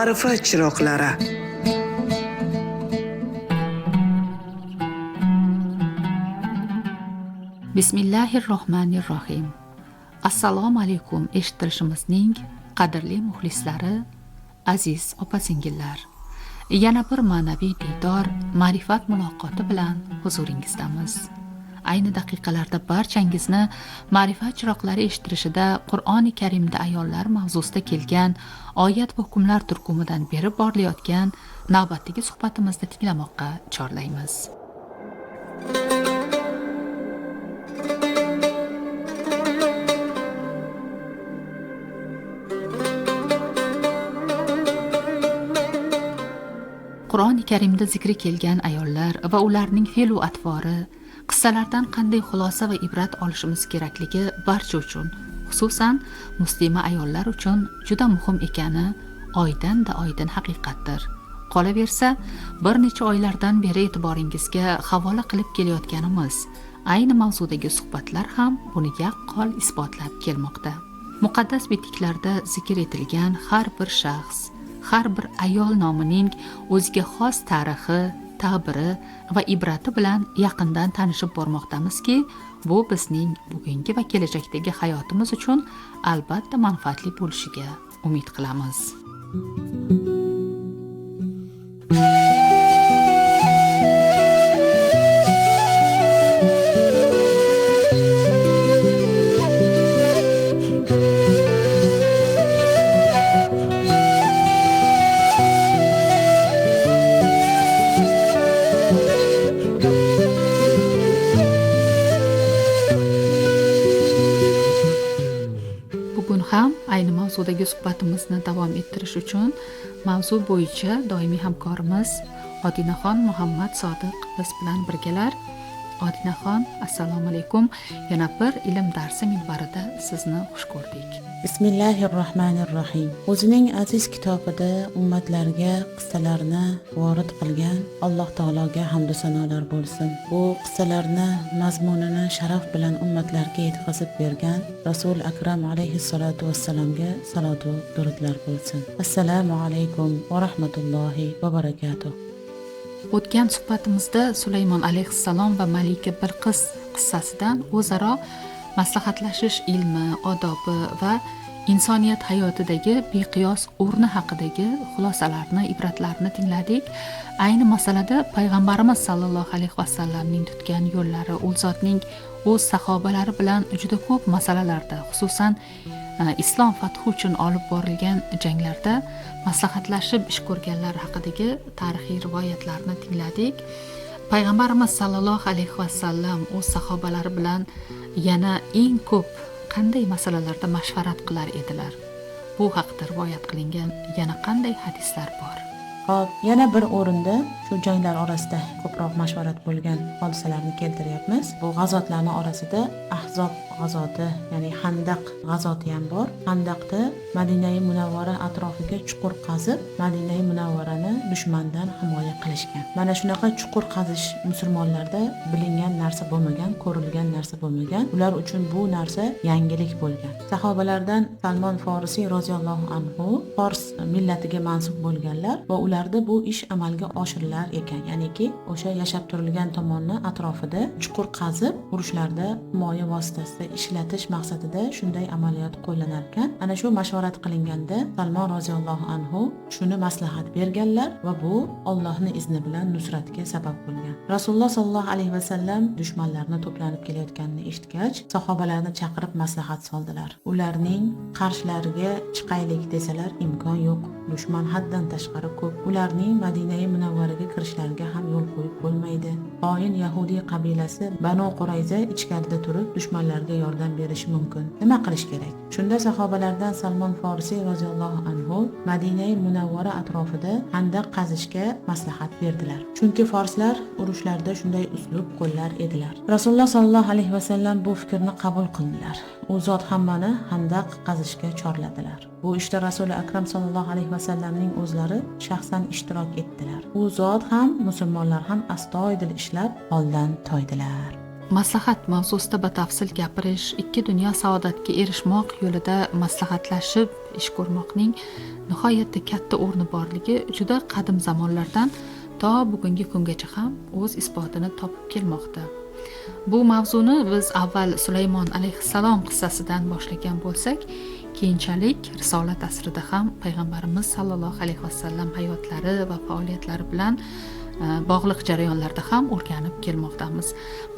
ma'rifat chiroqlari. Bismillahirrohmanirrohim. Assalomu alaykum eshitilishimizning qadrli muxlislari, aziz opa-singillar. Yana bir ma'naviy diydor, ma'rifat muloqoti bilan huzuringizdamiz. Ayni daqiqalarda barchangizni ma'rifat chiroqlari eshittirishida Qur'oni Karimda ayollar mavzusida kelgan oyat va hukmlar turkumidan berib borilayotgan navbatdagi suhbatimizni tinglamoqqa chorlaymiz. Qur'oni Karimda zikri kelgan ayollar va ularning fe'l va atvori, qissalardan qanday xulosa va ibrat olishimiz kerakligi barcha uchun, xususan muslima ayollar uchun juda muhim ekani oydan-da oydin haqiqatdir. Qolaversa, bir necha oylardan beri e'tiboringizga havola qilib kelayotganimiz ayni mavzudagi suhbatlar ham buni yaqqol isbotlab kelmoqda. Muqaddas bitiklarda zikr etilgan har bir shaxs, har bir ayol nomining o'ziga xos tarixi, ta'biri va ibrati bilan yaqindan tanishib bormoqdamizki, bu bizning bugungi va kelajakdagi hayotimiz uchun albatta manfaatli bo'lishiga umid qilamiz. Ayni mavzudagi suhbatimizni davom ettirish uchun mavzu bo'yicha doimiy hamkorimiz Odinaxon Muhammad Sodiq biz bilan birgalar. Odinaxon, assalomu alaykum. Yana bir ilm darsi minbarida sizni xush ko'rdik. Bismillahirrohmanirrohim. O'zining aziz kitobida ummatlarga qissalarni vorid qilgan Alloh taologa hamd va sanolar bo'lsin. Bu qissalarni mazmunini sharaf bilan ummatlarga yetkazib bergan Rasul Akram alayhissalatu vassalamga salot va durudlar bo'lsin. Assalomu alaykum va rahmatullohi va barakatuh. O'tgan suhbatimizda Sulaymon alayhissalom va Malika Bilqis qissasidan o'zaro maslahatlashish ilmi, odobi va insoniyat hayotidagi beqiyos o'rni haqidagi xulosalarni, ibratlarni tingladik. Ayni masalada payg'ambarimiz sallallohu alayhi vasallamning tutgan yo'llari, u zotning o'z sahobalari bilan juda ko'p masalalarda, xususan islom fathi uchun olib borilgan janglarda maslahatlashib ish ko'rganlar haqidagi tarixiy rivoyatlarni tingladik. Payg'ambarimiz sallallohu alayhi vasallam o'z sahobalari bilan yana eng ko'p qanday masalalarda mashvarat qilar edilar? Bu haqida rivoyat qilingan yana qanday hadislar bor? Hop, yana bir o'rinda shu janglar orasida ko'proq mashvarat bo'lgan hodisalarni keltiryapmiz. Bu g'azotlarning orasida Ahzob g'azoti, ya'ni Handaq g'azoti ham bor. Handaqda Madina-i Munavvara atrofiga chuqur qazib, Madina-i Munavvarani dushmandan himoya qilishgan. Mana shunaqa chuqur qazish musulmonlarda bilingan narsa bo'lmagan, ko'rilgan narsa bo'lmagan. Ular uchun bu narsa yangilik bo'lgan. Sahobalardan Salmon Farisiy roziyallohu anhu Fors millatiga mansub bo'lganlar va ularda bu ish amalga oshirilar ekan. Ya'niki o'sha yashab turilgan tomonni atrofida chuqur qazib, urushlarda himoya vositasida ishlatish maqsadida shunday amaliyot qo'llanar ekan. Ana shu mashvarat qilinganda Salmon roziyallohu anhu shuni maslahat berganlar va bu Allohning izni bilan nusratga sabab bo'lgan. Rasululloh sallallohu alayhi vasallam dushmanlarni to'planib kelayotganini eshitgach, sahobalarni chaqirib maslahat soldilar. Ularning qarshilariga chiqaylik desalar imkon yo'q. Dushman haddan tashqari ko'p. Ularning Madina-i Munavvaraga kirishlariga ham yo'l qo'yib bo'lmaydi. Xoin Yahudiy qabilasi Banu Qurayza ichkarida turib dushmanlarga yordam berishi mumkin. Nima qilish kerak? Shunda sahobalardan Salmon Farisiy roziyallohu anhu Madina-i Munavvara atrofida handaq qazishga maslahat berdilar. Chunki forslar urushlarda shunday uslub qo'llar edilar. Rasululloh sallallohu alayhi vasallam bu fikrni qabul qildilar. U zot hammani handaq qazishga chorladilar. Bu ishda Rasul Akram sallallohu alayhi vasallamning o'zlari shaxsan ishtirok etdilar. U zot ham musulmonlar ham astoydil ishlab holdan toydilar. maslahat mavzusida batafsil gapirish, ikki dunyo saodatiga erishmoq yo'lida maslahatlashib ish ko'rmoqning nihoyatda katta o'rni borligi juda qadim zamonlardan to bugungi kungacha ham o'z isbotini topib kelmoqda. Bu mavzuni biz avval Sulaymon alayhissalom qissasidan boshlagan bo'lsak, keyinchalik risolat asrida ham payg'ambarimiz sallallohu alayhi vasallam hayotlari va faoliyatlari bilan bog'liq jarayonlarda ham o'rganib kelmoqdamiz.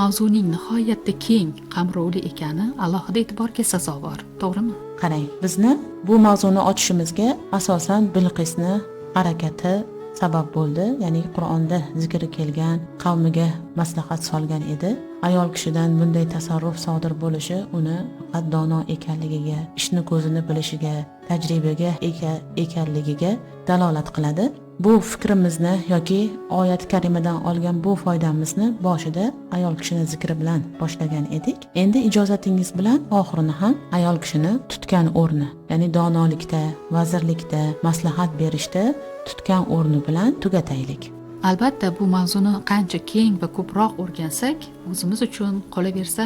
Mavzuning nihoyatda keng, qamrovli ekani alohida e'tiborga sazovor, to'g'rimi? Qarang, bizni bu mavzuni ochishimizga asosan Bilqisni harakati sabab bo'ldi. Ya'ni Qur'onda zikri kelgan qavmiga maslahat solgan edi. Ayol kishidan bunday tasarruf sodir bo'lishi uni faqat dono ekanligiga, ishni ko'zini bilishiga, tajribaga ega ekanligiga dalolat qiladi. Bu fikrimizni yoki oyat karimadan olgan bu foydamizni boshida ayol kishini zikri bilan boshlagan edik. Endi ijozatingiz bilan oxirini ham ayol kishini tutgan o'rni, ya'ni donolikda, vazirlikda, maslahat berishda tutgan o'rni bilan tugataylik. Albatta, bu mavzuni qancha keng va ko'proq o'rgansak, o'zimiz uchun, qolaversa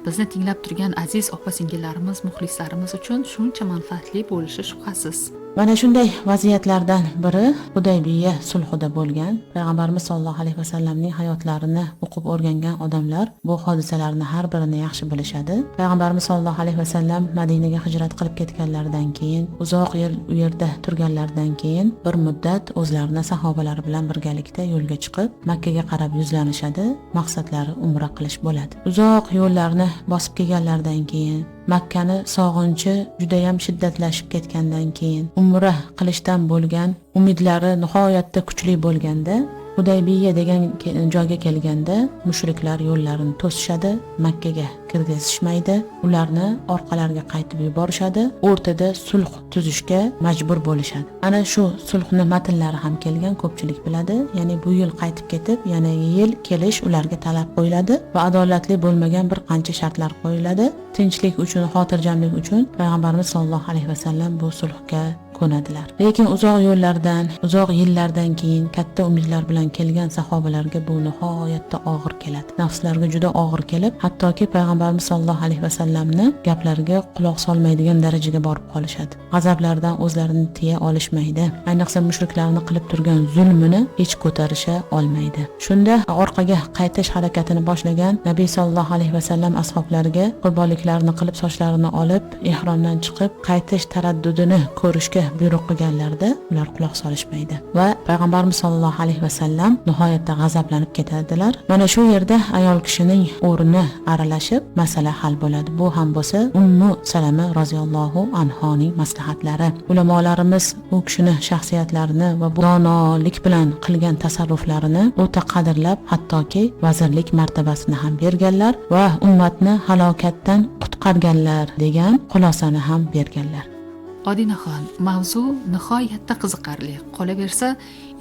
bizni tinglab turgan aziz opa-singillarimiz, muxlislarimiz uchun shuncha manfaatli bo'lishi shubhasiz. Mana shunday vaziyatlardan biri Hudaybiya sulhida bo'lgan. Payg'ambarimiz sollallohu alayhi vasallamning hayotlarini o'qib o'rgangan odamlar bu hodisalarni har birini yaxshi bilishadi. Payg'ambarimiz sollallohu alayhi vasallam Madinaga hijrat qilib ketganlaridan keyin, uzoq yil u yerda turganlaridan keyin bir muddat o'zlarini sahobalari bilan birgalikda yo'lga chiqib, Makkaga qarab yuzlanishadi. Maqsadlari umra qilish bo'ladi. Uzoq yo'llarni bosib kelganlaridan keyin Makkani sog'inchi juda ham shiddatlashib ketgandan keyin umra qilishdan bo'lgan umidlari nihoyatda kuchli bo'lganda Hudaybiya degan joyga kelganda mushriklar yo'llarini to'sishadi, Makkaga kirgizishmaydi, ularni orqalariga qaytib yuborishadi, o'rtada sulh tuzishga majbur bo'lishadi. Ana shu sulhni matnlari ham kelgan, ko'pchilik biladi. Ya'ni bu yil qaytib ketib, yana yil kelish ularga talab qo'yiladi va adolatli bo'lmagan bir qancha shartlar qo'yiladi. Tinchlik uchun, xotirjamlik uchun payg'ambarimiz sollallohu alayhi vasallam bu sulhga ko'nadilar. Lekin uzoq yo'llardan, uzoq yillardan keyin katta umidlar bilan kelgan sahobalarga bu nihoyatda og'ir keladi. Nafslariga juda og'ir kelib, hattoki payg'ambarimiz sollallohu alayhi vasallamni gaplariga quloq solmaydigan darajaga borib qolishadi. G'azablaridan o'zlarini tiya olishmaydi. Ayniqsa mushriklarni qilib turgan zulmini hech ko'tarisha olmaydi. Shunda orqaga qaytish harakatini boshlagan Nabiy sollallohu alayhi vasallam ashablariga qurbonliklarni qilib, sochlarini olib, ihromdan chiqib, qaytish taraddudini ko'rishga buyruq qilganlarda ular quloq solishmaydi va payg'ambarimiz sollallohu alayhi vasallam nihoyatda g'azablanib ketadilar. Mana shu yerda ayol kishining o'rni aralashib masala hal bo'ladi. Bu ham bo'lsa Ummu Salama roziyallohu anhoning maslahatlari. Ulamolarimiz u kishini shaxsiyatlarini va bu donolik bilan qilgan tasarruflarini o'ta qadrlab, hattoki vazirlik martabasini ham berganlar va ummatni halokatdan qutqarganlar degan xulosani ham berganlar. Odinaxon, mavzu nihoyatda qiziqarli. Qolaversa,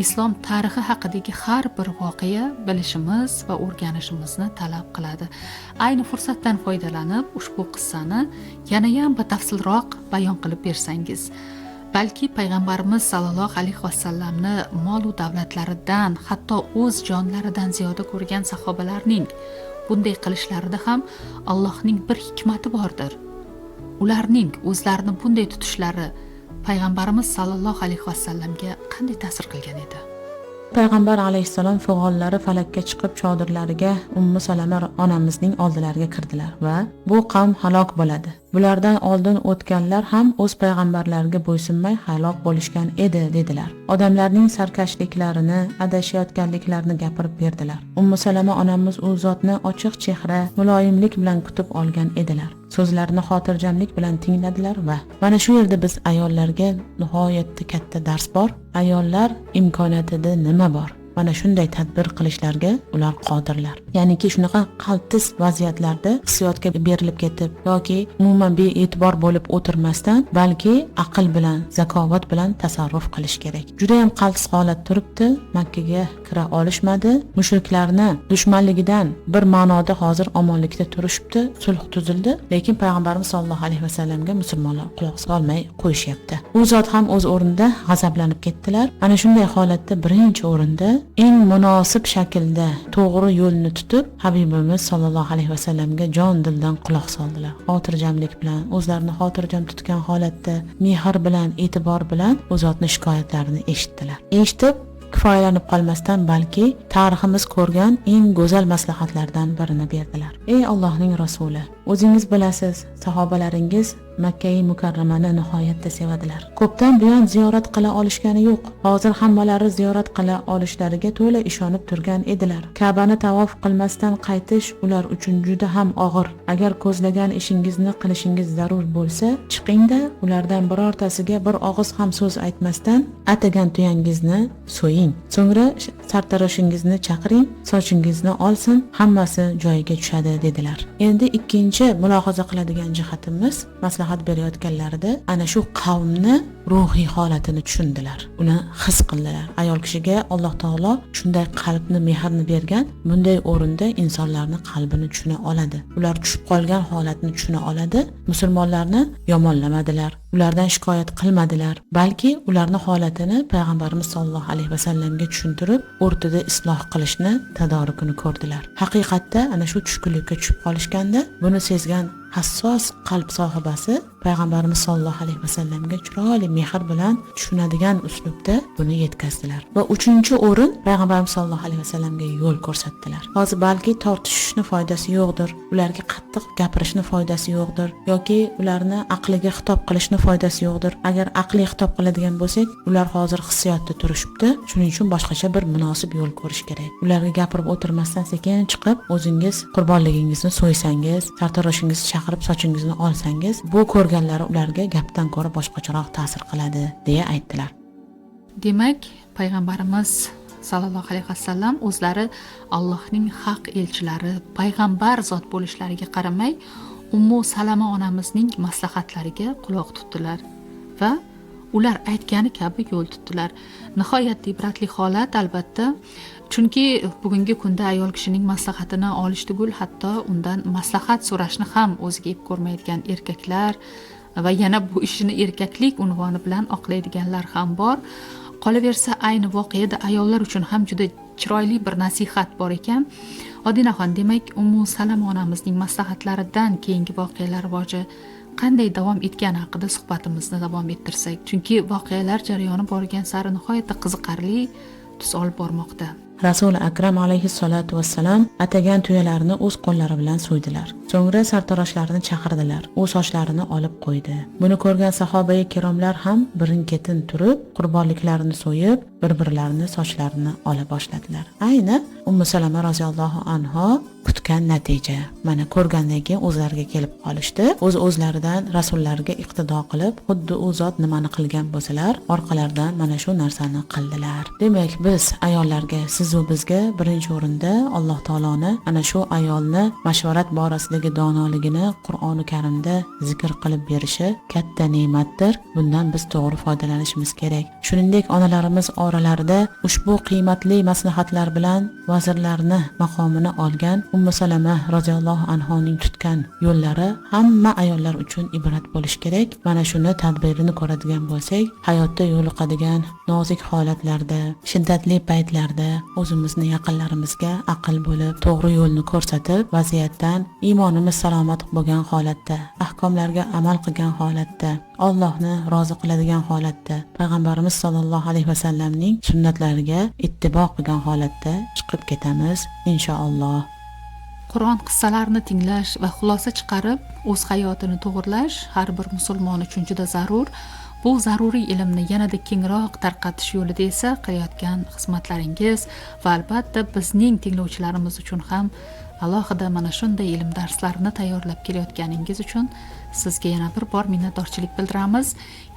islom tarixi haqidagi har bir voqea bilishimiz va o'rganishimizni talab qiladi. Ayni fursatdan foydalanib, ushbu qissani yana ham batafsilroq bayon qilib bersangiz, balki payg'ambarimiz sallallohu alayhi vasallamni mol va davlatlaridan, hatto o'z jonlaridan ziyoda ko'rgan sahobalarning bunday qilishlarida ham Allohning bir hikmati bordir. Ularning o'zlarini bunday tutishlari payg'ambarimiz sallallohu alayhi vasallamga qanday ta'sir qilgan edi? Payg'ambar alayhissalom fig'onlari falakka chiqib chodirlariga Ummu Salama onamizning oldilariga kirdilar va bu qavm halok bo'ladi. Bulardan oldin o'tganlar ham o'z payg'ambarlariga bo'ysunmay halok bo'lishgan edi dedilar. Odamlarning sarkashliklarini, adashayotganliklarini gapirib berdilar. Ummu Salama onamiz u zotni ochiq chehra, muloyimlik bilan kutib olgan edilar. So'zlarini xotirjamlik bilan tingladilar va mana shu yerda biz ayollarga nihoyatda katta dars bor. Ayollar imkoniyatida nima bor? Mana shunday tadbir qilishlarga ular qodirlar. Ya'niki shunaqa qaltis vaziyatlarda hissiyotga berilib ketib yoki umuman bee'tibor bo'lib o'tirmasdan, balki aql bilan, zakovat bilan tasarruf qilish kerak. Juda ham qaltis holat turibdi. Makkaga kira olishmadi. Mushriklarni dushmanligidan bir ma'noda hozir omonlikda turishibdi, sulh tuzildi, lekin payg'ambarimiz sollallohu alayhi vasallamga musulmonlar quloq solmay qo'yishyapti. U zot ham o'z o'rnida g'azablanib ketdilar. Ana shunday holatda birinchi o'rinda eng munosib shaklda to'g'ri yo'lni tutib Habibimiz sollallohu alayhi vasallamga jon dildan quloq soldilar. Xotirjamlik bilan, o'zlarini xotirjam tutgan holatda, mehr bilan, e'tibor bilan u zotning shikoyatlarini eshitdilar. Eshitib kifoyalanib qolmasdan, balki tariximiz ko'rgan eng go'zal maslahatlardan birini berdilar. Ey Allohning rasuli, o'zingiz bilasiz, sahobalaringiz Makka-i Mukarramani nihoyatda sevadilar. Ko'pdan buyon ziyorat qila olishgani yo'q. Hozir hammalari ziyorat qila olishlariga to'la ishonib turgan edilar. Ka'bani tavof qilmasdan qaytish ular uchun juda ham og'ir. Agar ko'zlagan ishingizni qilishingiz zarur bo'lsa, chiqingda ulardan birortasiga bir og'iz ham so'z aytmasdan atagan tuyangizni so'ying. So'ngra sartaroshingizni chaqiring, sochingizni olsin, hammasi joyiga tushadi dedilar. Endi ikkinchi mulohaza qiladigan jihatimiz, maslahat berayotganlarida ana shu qavmni ruhiy holatini tushundilar. Uni his qildilar. Ayol kishiga Alloh taolo shunday qalbni, mehrni bergan, bunday o'rinda insonlarning qalbini tushuna oladi. Ular tushib qolgan holatni tushuna oladi. Musulmonlarni yomonlamadilar. Ulardan shikoyat qilmadilar, balki ularning holatini payg'ambarimiz sollallohu alayhi vasallamga tushuntirib, o'rtada isloh qilishni tadorigini ko'rdilar. Haqiqatda ana shu tushkunlikka tushib qolishganda, buni sezgan hassos qalb sohibasi payg'ambarimiz sollallohu alayhi vasallamga chiroyli mehr bilan tushunadigan uslubda buni yetkazdilar. Va uchinchi o'rin payg'ambarimiz sollallohu alayhi vasallamga yo'l ko'rsatdilar. Hozir balki tortishishni foydasi yo'qdir, ularga qattiq gapirishni foydasi yo'qdir, yoki ularni aqliga xitob qilishni foydasi yo'qdir. Agar aqliy xitob qiladigan bo'lsak, ular hozir hissiyotda turishibdi. Shuning uchun boshqacha bir munosib yo'l ko'rish kerak. Ularga gapirib o'tirmasdan sekin chiqib, o'zingiz qurbonligingizni so'ysangiz, sartaroshingizni chaqirib sochingizni olsangiz, bu ko'rganlari ularga gapdan ko'ra boshqacharoq ta'sir qiladi deya aytdilar. Demak, payg'ambarimiz sallallohu alayhi vasallam o'zlari Allohning haq elchilari, payg'ambar zot bo'lishlariga qaramay, Ummu Salama onamizning maslahatlariga quloq tutdilar va ular aytgani kabi yo'l tutdilar. Nihoyatda ibratli holat albatta, chunki bugungi kunda ayol kishining maslahatini olish tugul, hatto undan maslahat so'rashni ham o'ziga ep ko'rmaydigan erkaklar va yana bu ishini erkaklik unvoni bilan oqlaydiganlar ham bor. Qolaversa, ayni voqeada ayollar uchun ham juda chiroyli bir nasihat bor ekan. Odinaxon, demak, Ummu Salama onamizning maslahatlaridan keyingi voqealar rivoji qanday davom etgani haqida suhbatimizni davom ettirsak, chunki voqealar jarayoni borgan sari nihoyatda qiziqarli tus olib bormoqda. Rasul akram alayhissalatu vassalam atagan tuyalarni o'z qo'llari bilan so'ydilar. So'ngra sartaroshlarini chaqirdilar. U sochlarini olib qo'ydi. Buni ko'rgan sahoba-i kiromlar ham birin-ketin turib, qurbonliklarini so'yib, bir-birlarini sochlarini ola boshladilar. Ayni Ummu Salama roziyallohu anha kutgan natija. Mana ko'rgandan keyin o'zlariga kelib qolishdi. O'z-o'zlaridan rasullarga iqtido qilib, xuddi u zot nimani qilgan bo'lsalar, orqalaridan mana shu narsani qildilar. Demak, biz ayollarga, siz va bizga birinchi o'rinda Alloh taoloni ana shu ayolni mashvarat borasidagi donoligini Qur'oni Karimda zikr qilib berishi katta ne'matdir. Bundan biz to'g'ri foydalanishimiz kerak. Shuningdek, onalarimiz oralarida ushbu qiymatli maslahatlar bilan vazirlarni maqomini olgan Ummu Salama roziyallohu anhoning tutgan yo'llari hamma ayollar uchun ibrat bo'lish kerak. Mana shuni tadbirini ko'radigan bo'lsak, hayotda yo'liqadigan nozik holatlarda, shiddatli paytlarda o'zimizni yaqinlarimizga aql bo'lib, to'g'ri yo'lni ko'rsatib, vaziyatdan iymonimiz salomat bo'lgan holatda, ahkomlarga amal qilgan holatda, Allohni rozi qiladigan holatda, payg'ambarimiz sollallohu alayhi vasallamning sunnatlariga ittibo qilgan holatda chiqib ketamiz inshaalloh. Qur'on qissalarini tinglash va xulosa chiqarib o'z hayotini to'g'irlash har bir musulmon uchun juda zarur. Bu zaruriy ilmni yanada kengroq tarqatish yo'lida esa qilayotgan xizmatlaringiz va albatta bizning tinglovchilarimiz uchun ham alohida mana shunday ilm darslarini tayyorlab kelayotganingiz uchun sizga yana bir bor minnatdorchilik bildiramiz.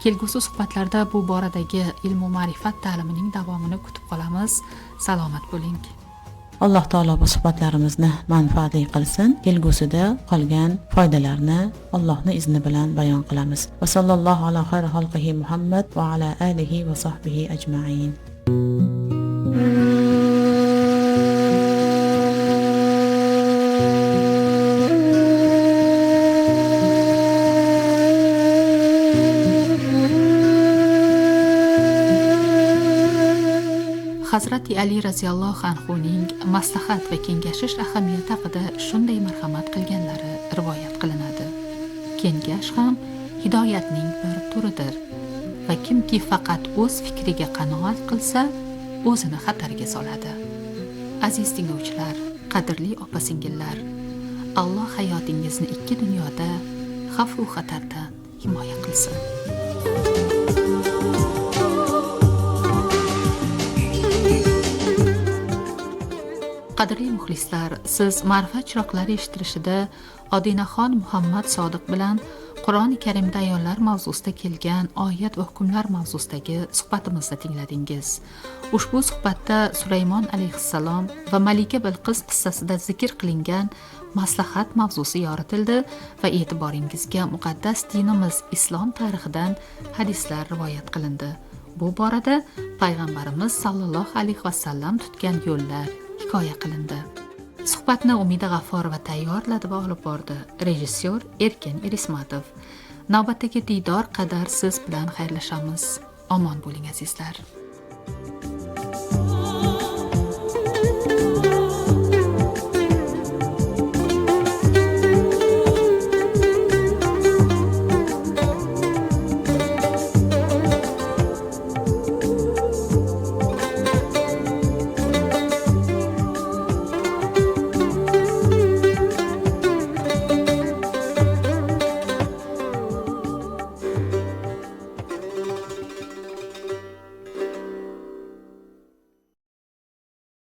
Kelgusi suhbatlarda bu boradagi ilm va ma'rifat ta'limining davomini kutib qolamiz. Salomat bo'ling. Alloh taolo bu suhbatlarimizni manfaatli qilsin. Kelgusida qolgan foydalarni Allohning izni bilan bayon qilamiz. Va sallallohu ala xayri xalqihi Muhammad va ala alihi va sahbihi ajma'in. Hazrati Ali raziyallohu anhuning maslahat va kengashish ahamiyati haqida shunday marhamat qilganlari rivoyat qilinadi. Kengash ham hidoyatning bir turidir va kimki faqat o'z fikriga qanoat qilsa, o'zini xatarga soladi. Aziz tinglovchilar, qadrli opa-singillar, Alloh hayotingizni ikki dunyoda xavf va xatardan himoya qilsin. Qadrli muxlislar, siz ma'rifat chiroqlari eshittirishida Odinaxon Muhammad Sodiq bilan Qur'oni Karimda ayollar mavzusida kelgan oyat va hukmlar mavzusidagi suhbatimizni tingladingiz. Ushbu suhbatda Sulaymon alayhissalom va Malika Bilqis qissasida zikr qilingan maslahat mavzusi yoritildi va e'tiboringizga muqaddas dinimiz islom tarixidan hadislar rivoyat qilindi. Bu borada payg'ambarimiz sallallohu alayhi vasallam tutgan yo'llar hikoya qilindi. Suhbatni Umida G'afforova tayyorladi va olib bordi. Rejissyor Erkin Erismatov. Navbatdagi diydor qadar siz bilan xayrlashamiz. Omon bo'ling azizlar.